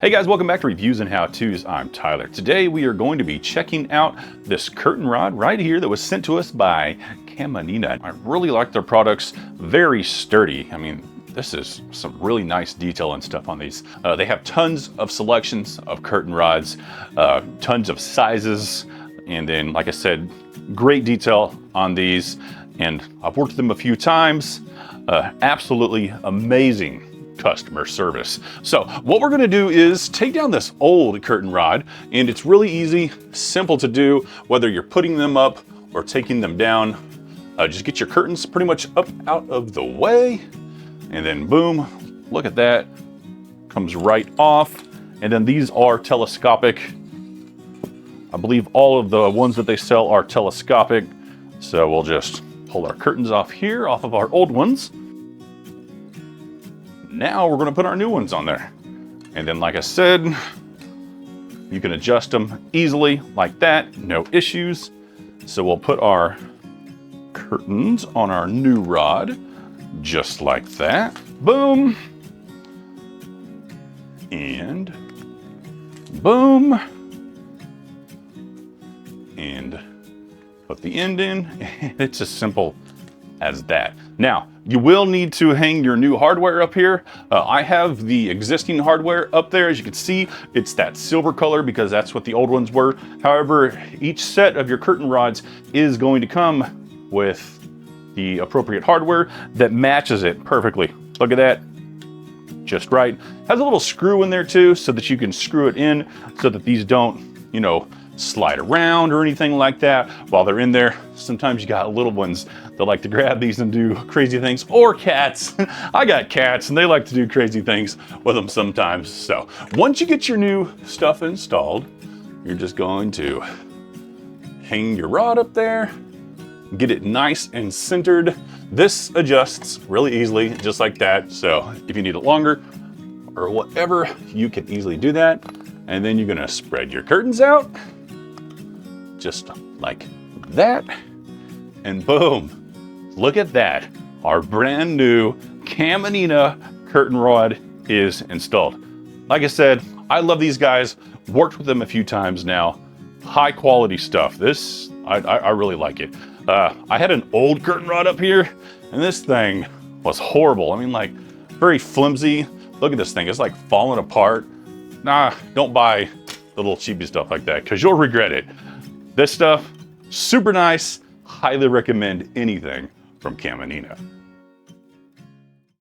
Hey guys, welcome back to Reviews and How-Tos. I'm Tyler. Today we are going to be checking out this curtain rod right here that was sent to us by Kamanina. I really like their products, very sturdy. I mean, this is some really nice detail and stuff on these. They have tons of selections of curtain rods, tons of sizes, and then, like I said, great detail on these. And I've worked with them a few times. Absolutely amazing customer service. So what we're going to do is take down this old curtain rod, and it's really easy, simple to do, whether you're putting them up or taking them down. Just get your curtains pretty much up out of the way, and then boom, look at that, comes right off. And then these are telescopic. I believe all of the ones that they sell are telescopic. So we'll just pull our curtains off here, off of our old ones. Now we're going to put our new ones on there. And then, like I said, you can adjust them easily like that, no issues. So we'll put our curtains on our new rod, just like that. Boom. And boom. And put the end in. It's as simple as that. Now, you will need to hang your new hardware up here. I have the existing hardware up there. As you can see, it's that silver color because that's what the old ones were. However, each set of your curtain rods is going to come with the appropriate hardware that matches it perfectly. Look at that, just right. Has a little screw in there too, so that you can screw it in so that these don't, slide around or anything like that while they're in there. Sometimes you got little ones that like to grab these and do crazy things, or cats. I got cats and they like to do crazy things with them sometimes. So once you get your new stuff installed, you're just going to hang your rod up there, get it nice and centered. This adjusts really easily, just like that. So if you need it longer or whatever, you can easily do that. And then you're gonna spread your curtains out, just like that, and boom, look at that. Our brand new Kamanina curtain rod is installed. Like I said, I love these guys, worked with them a few times now. High quality stuff. This, I really like it. I had an old curtain rod up here, and this thing was horrible. I mean, like, very flimsy. Look at this thing, it's like falling apart. Nah, don't buy the little cheapy stuff like that because you'll regret it. This stuff, super nice. Highly recommend anything from Kamanina.